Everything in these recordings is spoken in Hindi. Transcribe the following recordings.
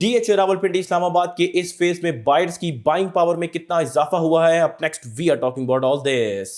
डीएचए रावलपिंडी इस्लामाबाद के इस फेज में बायर्स की बाइंग पावर में कितना इजाफा हुआ है। Up next we are talking about all this.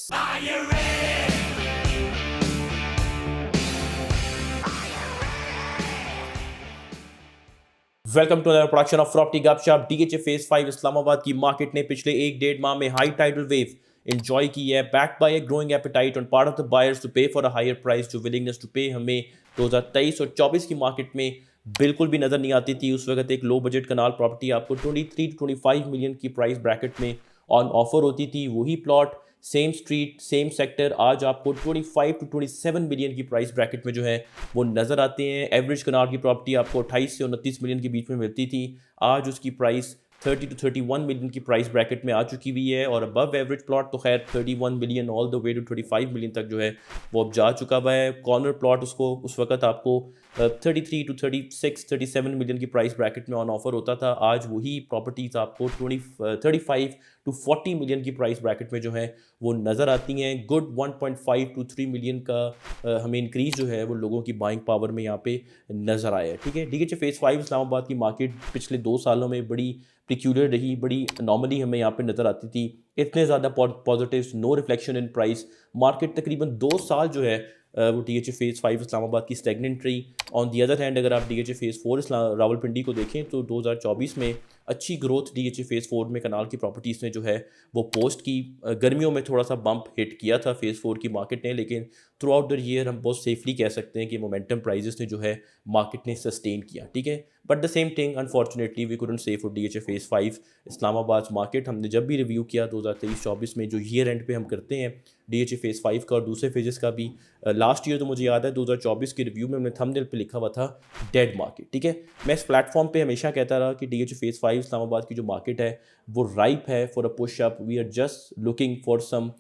Welcome to another production of property Gupshup. DHA phase 5 Islamabad की मार्केट ने पिछले एक डेढ़ माह में हाई टाइडल वेव एंजॉय की है, backed by a growing appetite on part of the buyers to pay for a higher price. जो विलिंगनेस टू पे हमें 2023 और 24 की मार्केट में बिल्कुल भी नज़र नहीं आती थी। उस वक्त एक लो बजट कनाल प्रॉपर्टी आपको 23 टू 25 मिलियन की प्राइस ब्रैकेट में ऑन ऑफर होती थी। वही plot, same street, same sector आज आपको 25 टू 27 मिलियन की प्राइस ब्रैकेट में जो है वो नज़र आते हैं। एवरेज कनाल की प्रॉपर्टी आपको 28 से 29 मिलियन के बीच में मिलती थी, आज उसकी प्राइस 30 टू 31 मिलियन की प्राइस ब्रैकेट में आ चुकी हुई है। और अबव एवरेज प्लॉट तो खैर 31 million all the way to 35 million तक जो है वो अब जा चुका हुआ है। कॉर्नर प्लॉट उसको उस वक्त आपको 33 टू 36 37 मिलियन की प्राइस ब्रैकेट में ऑन ऑफर होता था, आज वही प्रॉपर्टीज़ आपको 35 टू 40 मिलियन की प्राइस ब्रैकेट में जो है वो नज़र आती हैं। गुड 1.5 टू 3 मिलियन का हमें इंक्रीज़ जो है वो लोगों की बाइंग पावर में यहाँ पे नज़र आया है। ठीक है, डीएचए फेज 5 इस्लामाबाद की मार्केट पिछले 2 सालों में बड़ी पिक्यूलियर रही, बड़ी नॉर्मली हमें यहाँ पे नज़र आती थी। इतने ज़्यादा positives, no reflection in price. Market तकरीबन 2 साल जो है वो डीएचए फेज 5 इस्लामाबाद की स्टैग्नेंट रही। ऑन दी अदर हैंड अगर आप डीएचए फेज 4 रावलपिंडी को देखें तो 2024 में अच्छी ग्रोथ डीएचए फेज 4 में कनाल की प्रॉपर्टीज़ ने जो है वो पोस्ट की। गर्मियों में थोड़ा सा बम्प हिट किया था फेज 4 की मार्केट ने, लेकिन थ्रू आउट द ईयर हम बहुत सेफली कह सकते हैं कि मोमेंटम प्राइजेस ने जो है मार्केट ने सस्टेन किया। ठीक है, but the same thing unfortunately we couldn't say for DHA phase 5 Islamabad market. हमने जब भी रिव्यू किया 2023-24 में जो ईयर एंड पे हम करते हैं डीएचए फेज 5 का और दूसरे फेजेस का भी, लास्ट ईयर तो मुझे याद है 2024 के रिव्यू में हमने थंबनेल पे लिखा हुआ था डेड मार्केट। ठीक है, मैं इस प्लेटफॉर्म पे हमेशा कहता रहा कि डीएचए फेज 5 इस्लामाबाद की जो मार्केट है वो राइप है for a push up. We are just looking for some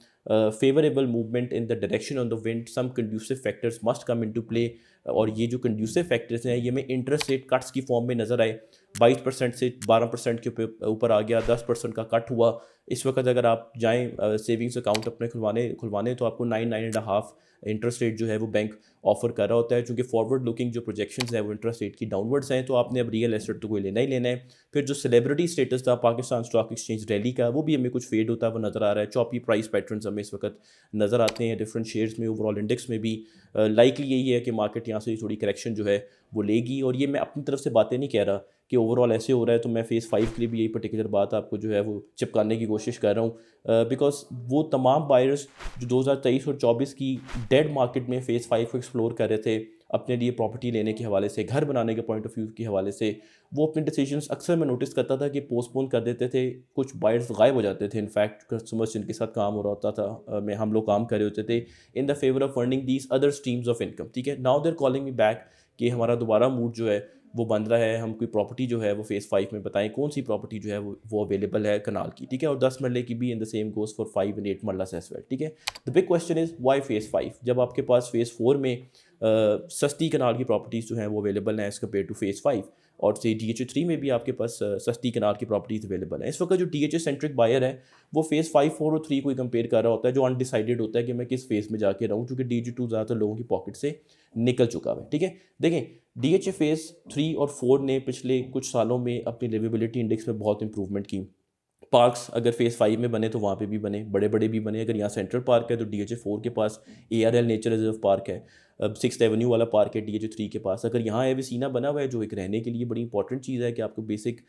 favorable movement in the direction on the wind. Some conducive factors must come into play, और ये जो कंड्यूसिव फैक्टर्स हैं ये हमें इंटरेस्ट रेट कट्स की फॉर्म में नज़र आए। 22% से 12% के ऊपर आ गया, 10% का कट हुआ। इस वक्त अगर आप जाएं सेविंग्स अकाउंट अपने खुलवाने तो आपको 9-9.5 इंटरेस्ट रेट जो है वो बैंक ऑफर कर रहा होता है। चूँकि फॉरवर्ड लुकिंग जो प्रोजेक्शंस हैं वो इंटरेस्ट रेट की डाउनवर्ड्स हैं, तो आपने अब रियल एस्टेट तो कोई लेना ही लेना है। फिर जो सेलिब्रिटी स्टेटस था पाकिस्तान स्टॉक एक्सचेंज रैली का, वो भी हमें कुछ फेड होता है वो नज़र आ रहा है। चॉपी प्राइस पैटर्न्स हमें इस वक्त नज़र आते हैं डिफरेंट शेयर्स में, ओवरऑल इंडेक्स में भी। लाइकली यही है कि मार्केट यहाँ से थोड़ी करेक्शन जो है वो लेगी। और ये मैं अपनी तरफ से बातें नहीं कह रहा कि ओवरऑल ऐसे हो रहा है, तो मैं फेज़ 5 के लिए भी यही पर्टिकुलर बात आपको जो है वो चिपकाने की कोशिश कर रहा हूँ। बिकॉज वो तमाम बायर्स जो 2023 और 24 की डेड मार्केट में फेज़ 5 को एक्सप्लोर कर रहे थे अपने लिए प्रॉपर्टी लेने के हवाले से, घर बनाने के पॉइंट ऑफ व्यू के हवाले से, वो अपने डिसीजंस अक्सर मैं नोटिस करता था कि पोस्टपोन कर देते थे। कुछ बायर्स गायब हो जाते थे, इनफैक्ट कस्टमर्स जिनके साथ काम हो रहा होता था मैं हम लोग काम कर रहे होते थे in the favour of earning these other streams of income. ठीक है, now there calling me back कि हमारा दोबारा मूड जो है वो बन रहा है, हम कोई प्रॉपर्टी जो है वो फेज़ 5 में बताएं कौन सी प्रॉपर्टी जो है वो अवेलेबल है कनाल की। ठीक है, और 10 मरले की भी in the same goes for 5 and 8 मरला एज वेल। ठीक है, the big question is why phase 5 जब आपके पास फेज़ 4 में सस्ती कनाल की प्रॉपर्टीज़ जो हैं वो अवेलेबल हैं एज़ कम्पेयर टू फेज़ 5, और से डीएचए 3 में भी आपके पास सस्ती कनाल की प्रॉपर्टीज़ अवेलेबल हैं। इस वक्त जो डीएचए सेंट्रिक बायर है वो फेज़ 5, 4 और 3 को कंपेयर कर रहा होता है, जो अनडिसाइडेड होता है कि मैं किस फेज़ में जाके रहूँ, क्योंकि डीएचए 2 ज़्यादातर लोगों की पॉकेट से निकल चुका है। ठीक है, देखें डीएचए फेज़ 3 और 4 ने पिछले कुछ सालों में अपनी लिवेबिलिटी इंडेक्स में बहुत इंप्रूवमेंट की। पार्क्स अगर फेज़ 5 में बने तो वहाँ पे भी बने, बड़े बड़े भी बने। अगर यहाँ सेंट्रल पार्क है तो डीएचए 4 के पास एआरएल नेचर रिजर्व पार्क है, अब 6th एवेन्यू वाला पार्क है डीएचए 3 के पास। अगर यहाँ एविसीना बना हुआ है जो एक रहने के लिए बड़ी इंपॉर्टेंट चीज़ है कि आपको बेसिक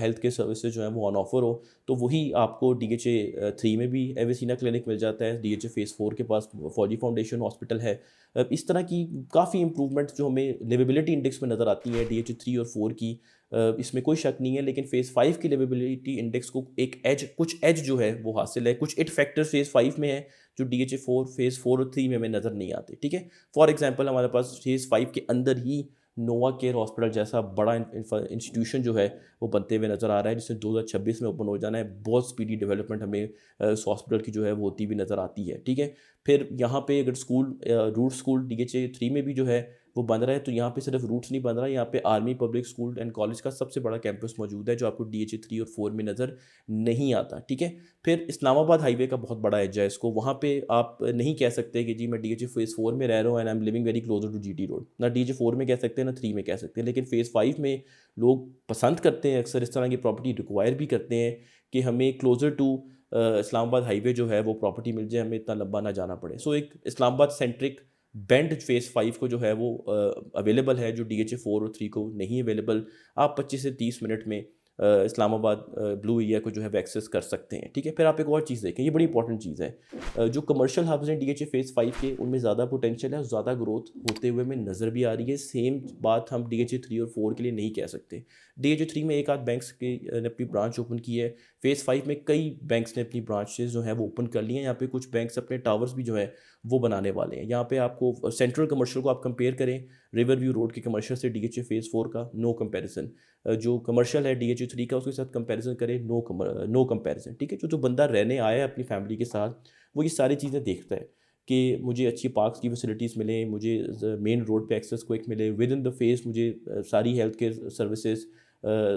हेल्थ केयर सर्विसेज जो है वो ऑन ऑफर हो, तो वही आपको डीएचए 3 में भी एविसीना क्लिनिक मिल जाता है। डीएचए फेज़ 4 के पास फौजी फाउंडेशन हॉस्पिटल है। इस तरह की काफ़ी इंप्रूवमेंट जो हमें लिवेबिलिटी इंडेक्स में नज़र आती है डीएचए 3 और 4 की, इसमें कोई शक नहीं है। लेकिन फेज़ 5 की लिवेबिलिटी इंडेक्स को एक कुछ एज जो है वो हासिल है, कुछ इट फैक्टर्स फेज़ 5 में है जो डीएचए 4 फेज़ 4 और 3 में हमें नज़र नहीं आते। ठीक है, फॉर एग्जांपल हमारे पास फेज़ 5 के अंदर ही नोवा केयर हॉस्पिटल जैसा बड़ा इंस्टीट्यूशन जो है वो बनते हुए नज़र आ रहा है, जिसे 2026 में ओपन हो जाना है। बहुत स्पीडी डेवलपमेंट हमें इस हॉस्पिटल की जो है वो होती हुई नज़र आती है। ठीक है, फिर यहाँ पे अगर स्कूल रूट स्कूल डीएचए 3 में भी जो है वो बन रहा है। तो यहाँ पे सिर्फ रूट्स नहीं बन रहा, यहाँ पे army public school and college का सबसे बड़ा कैंपस मौजूद है जो आपको DHA 3 और 4 में नज़र नहीं आता, ठीक है। फिर इस्लामाबाद हाईवे का बहुत बड़ा एज है इसको, वहाँ पे आप नहीं कह सकते कि जी मैं DHA फेज़ 4 में रह रहा हूँ and I am living very closer to GT road, ना DHA 4 में कह सकते हैं ना 3 में कह सकते हैं। लेकिन फेज़ 5 में लोग पसंद करते हैं, अक्सर इस तरह की प्रॉपर्टी रिक्वायर भी करते हैं कि हमें क्लोजर टू इस्लामाबाद हाईवे जो है वो प्रॉपर्टी मिल जाए, हमें इतना लंबा ना जाना पड़े। सो एक इस्लामाबाद सेंट्रिक बेंड फेज़ 5 को जो है वो अवेलेबल है, जो DHA 4 और 3 को नहीं अवेलेबल। आप 25 से 30 मिनट में इस्लामाबाद ब्लू एरिया को जो है वो एक्सेस कर सकते हैं, ठीक है। फिर आप एक और चीज़ देखें, ये बड़ी इंपॉर्टेंट चीज़ है, जो कमर्शियल हब्स हैं DHA फेज़ 5 के, उनमें ज़्यादा पोटेंशियल है और ज़्यादा ग्रोथ होते हुए हमें नज़र भी आ रही है। सेम बात हम DHA 3 और 4 के लिए नहीं कह सकते। DHA 3 में एक आध बैंक्स के ने अपनी ब्रांच ओपन की है, फेज़ 5 में कई बैंक्स ने अपनी ब्रांचेस जो है वो ओपन कर ली हैं। यहाँ पे कुछ बैंक्स अपने टावर्स भी जो है वो बनाने वाले हैं। यहाँ पे आपको सेंट्रल कमर्शियल को आप कंपेयर करें रिवर व्यू रोड के कमर्शियल से DHA फेज़ 4 का, नो कंपैरिजन। जो कमर्शियल है DHA 3 का उसके साथ कंपैरिजन करें, नो कंपैरिजन, ठीक है। जो बंदा रहने आया है अपनी फैमिली के साथ, वो ये सारी चीज़ें देखता है कि मुझे अच्छी पार्क्स की फैसिलिटीज़ मिलें, मुझे मेन रोड पे एक्सेस क्विक मिले, विद इन द फेस मुझे सारी हेल्थ केयर सर्विसेज,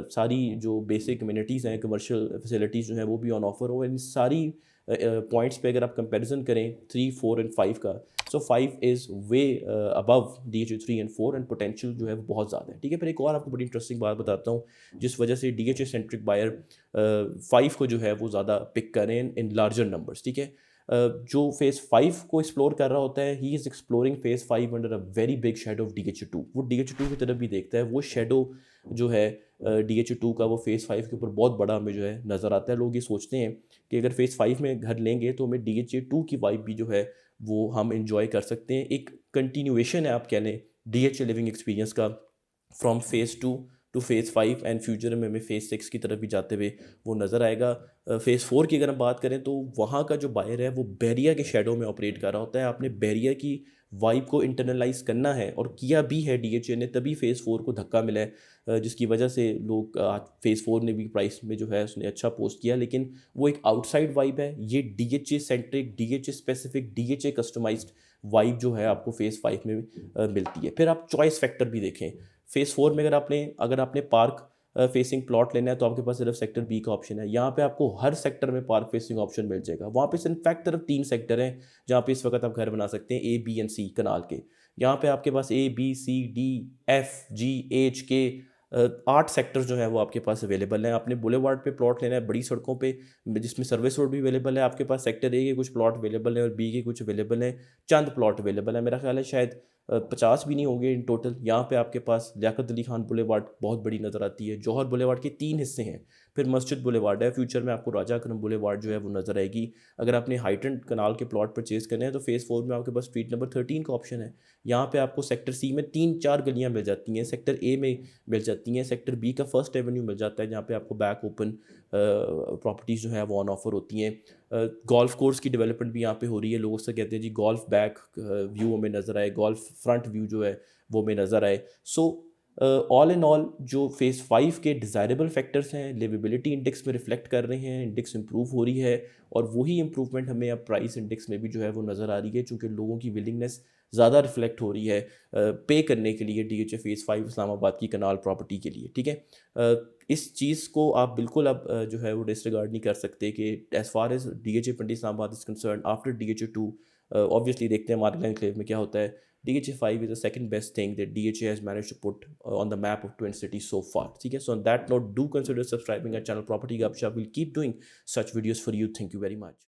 सारी जो बेसिक कम्युनिटीज़ हैं, कमर्शियल फैसिलिटीज़ जो हैं वो भी ऑन ऑफर हो। इन सारी पॉइंट्स पे अगर आप कंपैरिजन करें 3, 4 एंड 5 का, सो 5 is way above DHA 3 and 4 and potential जो है वो बहुत ज़्यादा है, ठीक है। फिर एक और आपको बड़ी इंटरेस्टिंग बात बताता हूँ जिस वजह से DHA सेंट्रिक बायर 5 को जो है वो ज़्यादा पिक करें इन लार्जर नंबर्स, ठीक है। जो फेज़ 5 को एक्सप्लोर कर रहा होता है, he is exploring phase 5 under a very big shadow of DHA 2। वो DHA 2 की तरफ भी देखता है, वो शेडो जो है DHA 2 का वो फेज़ 5 के ऊपर बहुत बड़ा हमें जो है नज़र आता है। लोग ये सोचते हैं कि अगर फेज़ 5 में घर लेंगे तो हमें DHA 2 की वाइब भी जो है वो हम इंजॉय कर सकते हैं। एक कंटिन्यूएशन है आप कह लें DHA लिविंग एक्सपीरियंस का, from phase 2 two phase 5 and future में हमें फेज़ 6 की तरफ भी जाते हुए वो नज़र आएगा। फेज़ 4 की अगर हम बात करें तो वहाँ का जो बायर है वो बैरिया के शेडो में ऑपरेट कर रहा होता है। आपने बैरिया की वाइब को इंटरनलाइज करना है और किया भी है DHA ने, तभी फेज़ 4 को धक्का मिला है, जिसकी वजह से लोग आज फेज़ 4 ने भी प्राइस में जो है उसने अच्छा पोस्ट किया। लेकिन वो एक आउटसाइड वाइब है, ये DHA centric, DHA specific, DHA customised vibe जो है आपको फेज़ 5 में मिलती है। फिर आप चॉइस फैक्टर भी देखें, फेज़ 4 में अगर आपने पार्क फेसिंग प्लॉट लेना है तो आपके पास सिर्फ सेक्टर B का ऑप्शन है। यहाँ पे आपको हर सेक्टर में पार्क फेसिंग ऑप्शन मिल जाएगा। वहाँ पे इनफैक्ट सिर्फ 3 सेक्टर हैं जहाँ पे इस वक्त आप घर बना सकते हैं, A, B एंड C कनाल के। यहाँ पे आपके पास A, B, C, D, F, G, H, K 8 sector जो है वो आपके पास अवेलेबल हैं। आपने बुलेवार्ड पे प्लॉट लेना है, बड़ी सड़कों पे जिसमें सर्विस रोड भी अवेलेबल है, आपके पास सेक्टर A के कुछ प्लॉट अवेलेबल हैं और B के कुछ अवेलेबल हैं, चंद प्लॉट अवेलेबल है। मेरा ख्याल है शायद 50 भी नहीं होंगे इन टोटल। यहाँ पे आपके पास लियाकत अली खान बुलेवार्ड बहुत बड़ी नज़र आती है। जौहर बुलेवार्ड के 3 हिस्से हैं, फिर मस्जिद बुलेवार्ड है, फ्यूचर में आपको राजा अकरम बुलेवार्ड जो है वो नज़र आएगी। अगर आपने हाइटेंड कनाल के प्लॉट परचेज करने हैं तो फेज़ 4 में आपके पास स्ट्रीट नंबर 13 का ऑप्शन है। यहाँ पे आपको सेक्टर C में 3-4 गलियाँ मिल जाती हैं, सेक्टर A में मिल जाती हैं, सेक्टर B का फर्स्ट एवेन्यू मिल जाता है जहाँ पे आपको बैक ओपन प्रॉपर्टीज़ जो है वो ऑन ऑफर होती हैं। गोल्फ कोर्स की डेवलपमेंट भी यहाँ पे हो रही है। लोग उससे कहते हैं जी गोल्फ बैक व्यू हमें नज़र आए, गोल्फ फ्रंट व्यू जो है वो हमें नज़र आए। सो ऑल इन ऑल जो फेज़ 5 के डिज़ायरेबल फैक्टर्स हैं लिविबिलिटी इंडेक्स में रिफ्लेक्ट कर रहे हैं, इंडेक्स इंप्रूव हो रही है और वही इंप्रूवमेंट हमें अब प्राइस इंडेक्स में भी जो है वो नज़र आ रही है, चूँकि लोगों की विलिंगनेस ज़्यादा रिफ्लेक्ट हो रही है पे करने के लिए DHA फेज़ 5 इस्लामाबाद की कनाल प्रॉपर्टी के लिए, ठीक है। इस चीज़ को आप बिल्कुल अब जो है वो डिसरिगार्ड नहीं कर सकते कि as far as DHA Pindi Islamabad is concern after DHA 2, obviously देखते हैं मार्केट एनक्लेव में क्या होता है। DHA 5 is the second best thing that DHA has managed to put on the map of Twin Cities so far. ठीक है, so on that note, do consider subscribing our channel Property Gupshup. We'll keep doing such videos for you. Thank you very much.